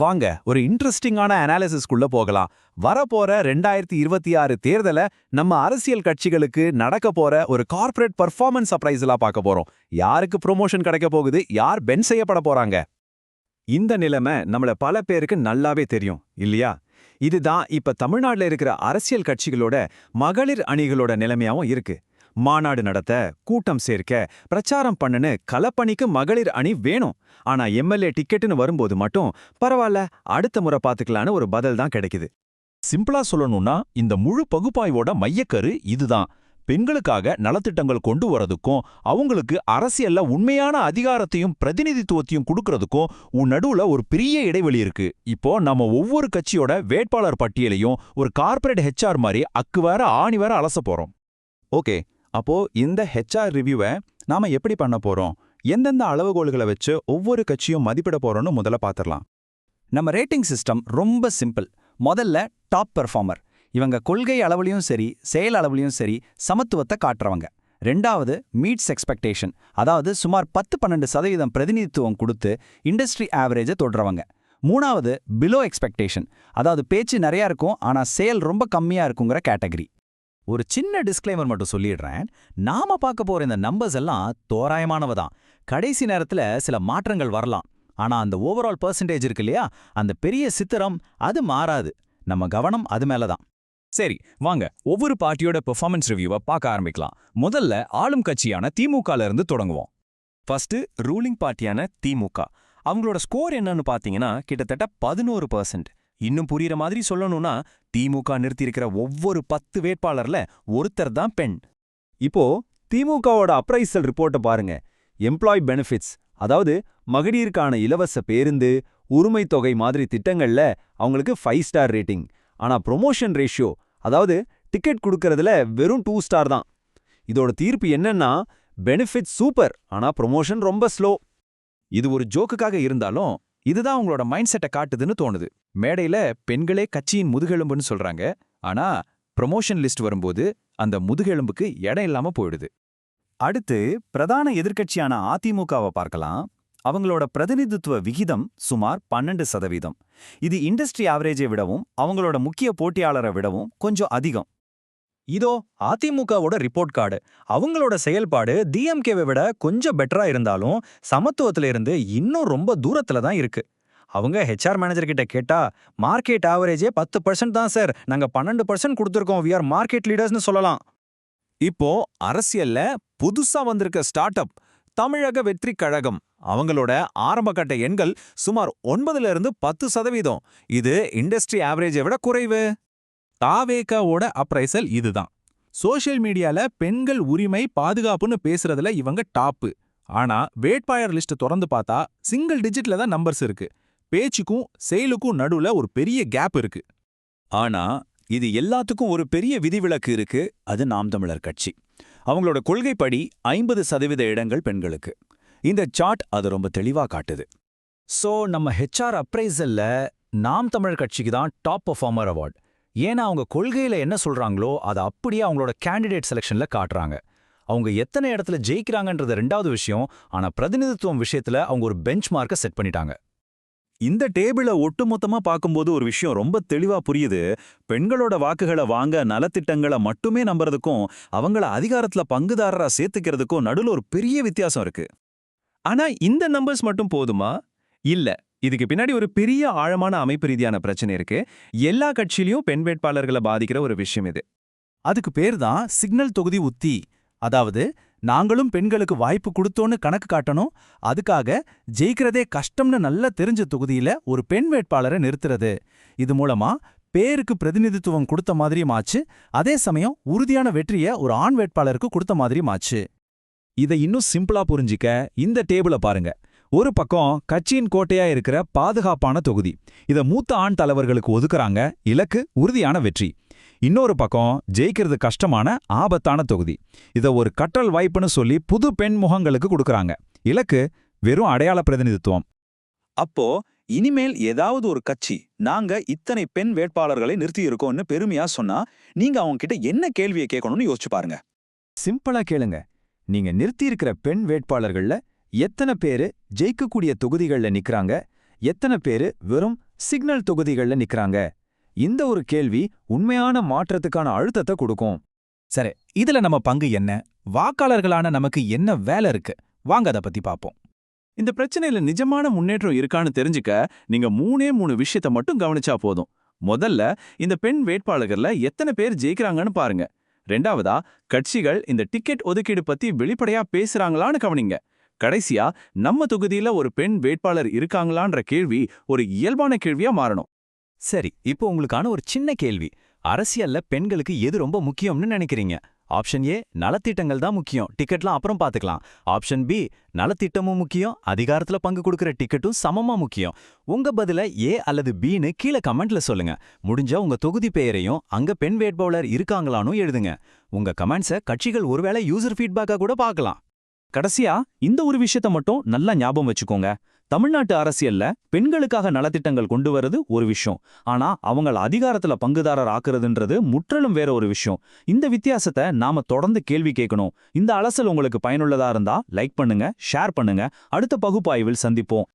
வாங்க ஒரு இன்ட்ரெஸ்டிங்கான அனாலிசிஸ்குள்ள போகலாம். வரப்போற 2026 தேர்தல நம்ம அரசியல் கட்சிகளுக்கு நடக்க போற ஒரு கார்ப்பரேட் பர்ஃபார்மன்ஸ் சர்ப்ரைஸ்லாம் பார்க்க போறோம். யாருக்கு ப்ரொமோஷன் கிடைக்க போகுது, யார் பென் செய்யப்பட போறாங்க. இந்த நிலைமை நம்மள பல பேருக்கு நல்லாவே தெரியும் இல்லையா? இதுதான் இப்ப தமிழ்நாட்டுல இருக்கிற அரசியல் கட்சிகளோட மகளிர் அணிகளோட நிலைமையாவும் இருக்கு. மாநாடு நடத்த, கூட்டம் சேர்க்க, பிரச்சாரம் பண்ணுன்னு களப்பணிக்கு மகளிர் அணி வேணும். ஆனா எம்எல்ஏ டிக்கெட்டுன்னு வரும்போது மட்டும் பரவாயில்ல, அடுத்த முறை பாத்துக்கலான்னு ஒரு பதில் தான் கிடைக்குது. சிம்பிளா சொல்லணும்னா இந்த முழு பகுப்பாய்வோட மையக்கரு இதுதான். பெண்களுக்காக நலத்திட்டங்கள் கொண்டு வரதுக்கும் அவங்களுக்கு அரசியல்ல உண்மையான அதிகாரத்தையும் பிரதிநிதித்துவத்தையும் கொடுக்கறதுக்கும் நடுவுல ஒரு பெரிய இடைவெளி இருக்கு. இப்போ நம்ம ஒவ்வொரு கட்சியோட வேட்பாளர் பட்டியலையும் ஒரு கார்ப்பரேட் ஹெச்ஆர் மாதிரி அக்கு வேற ஆணி வேற அலச போறோம். ஓகே, அப்போ இந்த ஹெச்ஆர் ரிவ்யூவை நாம எப்படி பண்ண போறோம், எந்தெந்த அளவுகோல்களை வச்சு ஒவ்வொரு கட்சியும் மதிப்பிட போறோம்னு முதல்ல பார்த்துடலாம். நம்ம ரேட்டிங் சிஸ்டம் ரொம்ப சிம்பிள். முதல்ல டாப் பெர்ஃபார்மர். இவங்க கொள்கை அளவுலையும் சரி, செயல் அளவுலையும் சரி சமத்துவத்தை காட்டுறவங்க. ரெண்டாவது மீட்ஸ் எக்ஸ்பெக்டேஷன், அதாவது சுமார் 10-12% பிரதிநிதித்துவம் கொடுத்து இண்டஸ்ட்ரி ஆவரேஜை தொடுறவங்க. மூணாவது பிலோ எக்ஸ்பெக்டேஷன், அதாவது பேச்சு நிறையா இருக்கும் ஆனா செயல் ரொம்ப கம்மியா இருக்குங்கிற கேட்டகரி. ஒரு சின்ன டிஸ்க்ளைமர் மட்டும் சொல்லிடுறேன். நாம பார்க்க போற இந்த நம்பர்ஸ் எல்லாம் தோராயமானவ தான். கடைசி நேரத்துல சில மாற்றங்கள் வரலாம். ஆனா அந்த ஓவரால் பெர்சன்டேஜ் இருக்கு இல்லையா, அந்த பெரிய சித்திரம் அது மாறாது. நம்ம கவனம் அது மேலதான். சரி, வாங்க ஒவ்வொரு பார்ட்டியோட பெர்ஃபார்மன்ஸ் ரிவ்யூவை பார்க்க ஆரம்பிக்கலாம். முதல்ல ஆளும் கட்சியான திமுகல இருந்து தொடங்குவோம். ஃபர்ஸ்ட் ரூலிங் பார்ட்டியான திமுக. அவங்களோட ஸ்கோர் என்னன்னு பாத்தீங்கன்னா கிட்டத்தட்ட 11%. இன்னும் புரியுற மாதிரி சொல்லணும்னா திமுக நிறுத்தியிருக்கிற ஒவ்வொரு 10 வேட்பாளர்ல ஒருத்தர் தான் பெண். இப்போ திமுகவோட அப்ரைசல் ரிப்போர்ட்டை பாருங்க. எம்ப்ளாய் பெனிஃபிட்ஸ், அதாவது மகளிருக்கான இலவச பேருந்து, உரிமை தொகை மாதிரி திட்டங்கள்ல அவங்களுக்கு 5 ஸ்டார் ரேட்டிங். ஆனா ப்ரொமோஷன் ரேஷியோ, அதாவது டிக்கெட் கொடுக்கறதுல வெறும் 2 ஸ்டார் தான். இதோட தீர்ப்பு என்னன்னா பெனிஃபிட் சூப்பர், ஆனா ப்ரொமோஷன் ரொம்ப ஸ்லோ. இது ஒரு ஜோக்குக்காக இருந்தாலும் இதுதான் உங்களோட மைண்ட் செட்டை காட்டுதுன்னு தோணுது. மேடையில பெண்களே கட்சியின் முதுகெலும்புன்னு சொல்றாங்க, ஆனா ப்ரொமோஷன் லிஸ்ட் வரும்போது அந்த முதுகெலும்புக்கு இடம் இல்லாம போயிடுது. அடுத்து பிரதான எதிர்க்கட்சியான அதிமுகவை பார்க்கலாம். அவங்களோட பிரதிநிதித்துவ விகிதம் சுமார் 12%. இது இண்டஸ்ட்ரி ஆவரேஜை விடவும் அவங்களோட முக்கிய போட்டியாளரை விடவும் கொஞ்சம் அதிகம். இதோ அதிமுகவோட ரிப்போர்ட் கார்டு. அவங்களோட செயல்பாடு டிஎம்கேவை விட கொஞ்சம் பெட்டரா இருந்தாலும் சமத்துவத்துல இருந்து இன்னும் ரொம்ப தூரத்துல தான் இருக்கு. அவங்க ஹெச்ஆர் மேனேஜர் கிட்ட கேட்டா மார்க்கெட் ஆவரேஜே 10% தான் சார், நாங்க 12% கொடுத்துருக்கோம், வி ஆர் மார்க்கெட் லீடர்ஸ்னு சொல்லலாம். இப்போ அரசியல்ல புதுசா வந்திருக்க ஸ்டார்ட் அப் தமிழக வெற்றி கழகம். அவங்களோட ஆரம்பகட்ட எண்கள் சுமார் 9-10%. இது இண்டஸ்ட்ரி ஆவரேஜை விட குறைவு. தாவேகாவோட அப்ரைசல் இதுதான். சோஷியல் மீடியால பெண்கள் உரிமை பாதுகாப்புன்னு பேசுறதுல இவங்க டாப்பு. ஆனா வேட்பாளர் லிஸ்ட் திறந்து பார்த்தா சிங்கிள் டிஜிட்ல தான் நம்பர்ஸ் இருக்கு. பேச்சுக்கும் செயலுக்கும் நடுவுல ஒரு பெரிய கேப் இருக்கு. ஆனா இது எல்லாத்துக்கும் ஒரு பெரிய விதிவிலக்கு இருக்கு. அது நாம் தமிழர் கட்சி. அவங்களோட கொள்கைப்படி 50% இடங்கள் பெண்களுக்கு. இந்த சார்ட் அது ரொம்ப தெளிவா காட்டுது. சோ நம்ம ஹெச்ஆர் அப்ரைசல்ல நாம் தமிழர் கட்சிக்கு தான் டாப் பெர்ஃபார்மர் அவார்ட். ஏன்னா அவங்க கொள்கையில என்ன சொல்றாங்களோ அதை அப்படியே அவங்களோட கேண்டிடேட் செலெக்ஷன்ல காட்டுறாங்க. அவங்க எத்தனை இடத்துல ஜெயிக்கிறாங்கன்றது ரெண்டாவது விஷயம். ஆனா பிரதிநிதித்துவம் விஷயத்துல அவங்க ஒரு பெஞ்ச் மார்க்கை செட் பண்ணிட்டாங்க. இந்த டேபிளை ஒட்டுமொத்தமா பார்க்கும்போது ஒரு விஷயம் ரொம்ப தெளிவா புரியுது. பெண்களோட வாக்குகளை வாங்க நலத்திட்டங்களை மட்டுமே நம்புறதுக்கும் அவங்கள அதிகாரத்துல பங்குதாரரா சேர்த்துக்கிறதுக்கும் நடுவில் ஒரு பெரிய வித்தியாசம் இருக்கு. ஆனா இந்த நம்பர்ஸ் மட்டும் போதுமா? இல்ல, இதுக்கு பின்னாடி ஒரு பெரிய ஆழமான அமைப்பு ரீதியான பிரச்சனை இருக்கு. எல்லா கட்சியிலையும் பெண் வேட்பாளர்களை பாதிக்கிற ஒரு விஷயம் இது. அதுக்கு பேர் தான் சிக்னல் தொகுதி உத்தி. அதாவது நாங்களும் பெண்களுக்கு வாய்ப்பு கொடுத்தோன்னு கணக்கு காட்டணும், அதுக்காக ஜெயிக்கிறதே கஷ்டம்னு நல்லா தெரிஞ்ச தொகுதியில ஒரு பெண் வேட்பாளரை நிறுத்துறது. இது மூலமா பேருக்கு பிரதிநிதித்துவம் கொடுத்த மாதிரியும் ஆச்சு, அதே சமயம் உறுதியான வெற்றியை ஒரு ஆண் வேட்பாளருக்கு கொடுத்த மாதிரியும் ஆச்சு. இதை இன்னும் சிம்பிளா புரிஞ்சிக்க இந்த டேபிளை பாருங்க. ஒரு பக்கம் கட்சியின் கோட்டையா இருக்கிற பாதுகாப்பான தொகுதி. இதை மூத்த ஆண் தலைவர்களுக்கு ஒதுக்குறாங்க, இலக்கு உறுதியான வெற்றி. இன்னொரு பக்கம் ஜெயிக்கிறது கஷ்டமான ஆபத்தான தொகுதி. இதை ஒரு கற்றல் வாய்ப்புன்னு சொல்லி புது பெண் முகங்களுக்கு கொடுக்கறாங்க, இலக்கு வெறும் அடையாள பிரதிநிதித்துவம். அப்போ இனிமேல் ஏதாவது ஒரு கட்சி நாங்க இத்தனை பெண் வேட்பாளர்களை நிறுத்தி இருக்கோம்னு பெருமையா சொன்னா நீங்க அவங்க கிட்ட என்ன கேள்வியை கேட்கணும்னு யோசிச்சு பாருங்க. சிம்பிளா கேளுங்க, நீங்க நிறுத்தி இருக்கிற பெண் வேட்பாளர்கள்ல எத்தனை பேரு ஜெயிக்கக்கூடிய தொகுதிகள்ல நிக்கறாங்க, எத்தனை பேரு வெறும் சிக்னல் தொகுதிகள்ல நிக்கறாங்க? இந்த ஒரு கேள்வி உண்மையான மாற்றத்துக்கான அழுத்தத்தை கொடுக்கும். சரி, இதுல நம்ம பங்கு என்ன? வாக்காளர்களான நமக்கு என்ன வேலை இருக்கு? வாங்க அதை பத்தி பாப்போம். இந்த பிரச்சனையில நிஜமான முன்னேற்றம் இருக்கான்னு தெரிஞ்சுக்க நீங்க 3 விஷயத்த மட்டும் கவனிச்சா போதும். முதல்ல, இந்த பெண் வேட்பாளர்கள்ல எத்தனை பேர் ஜெயிக்கிறாங்கன்னு பாருங்க. ரெண்டாவதா, கட்சிகள் இந்த டிக்கெட் ஒதுக்கீடு பத்தி வெளிப்படையா பேசுறாங்களான்னு கவனிங்க. கடைசியா, நம்ம தொகுதியில ஒரு பெண் வேட்பாளர் இருக்காங்களான்ற கேள்வி ஒரு இயல்பான கேள்வியா மாறணும். சரி, இப்போ உங்களுக்கான ஒரு சின்ன கேள்வி. அரசியல்ல பெண்களுக்கு எது ரொம்ப முக்கியம்னு நினைக்கிறீங்க? ஆப்ஷன் ஏ, நலத்திட்டங்கள் தான் முக்கியம், டிக்கெட்லாம் அப்புறம் பாத்துக்கலாம். ஆப்ஷன் பி, நலத்திட்டமும் முக்கியம், அதிகாரத்துல பங்கு கொடுக்கற டிக்கெட்டும் சமமா முக்கியம். உங்க பதில ஏ அல்லது பின்னு கீழே கமெண்ட்ல சொல்லுங்க. முடிஞ்சா உங்க தொகுதி பெயரையும் அங்க பெண் வேட்பாளர் இருக்காங்களான்னு எழுதுங்க. உங்க கமெண்ட்ஸை கட்சிகள் ஒருவேளை யூசர் ஃபீட்பேக்கா கூட பார்க்கலாம். கடைசியா, இந்த ஒரு விஷயத்த மட்டும் நல்லா ஞாபகம் வச்சுக்கோங்க. தமிழ்நாட்டு அரசியல்ல பெண்களுக்காக நலத்திட்டங்கள் கொண்டு வரது ஒரு விஷயம். ஆனா அவங்கள அதிகாரத்துல பங்குதாரர் ஆக்குறதுன்றது முற்றிலும் வேற ஒரு விஷயம். இந்த வித்தியாசத்தை நாம தொடர்ந்து கேள்வி கேட்கணும். இந்த அலசல் உங்களுக்கு பயனுள்ளதா இருந்தா லைக் பண்ணுங்க, ஷேர் பண்ணுங்க. அடுத்த பகுப்பாய்வில் சந்திப்போம்.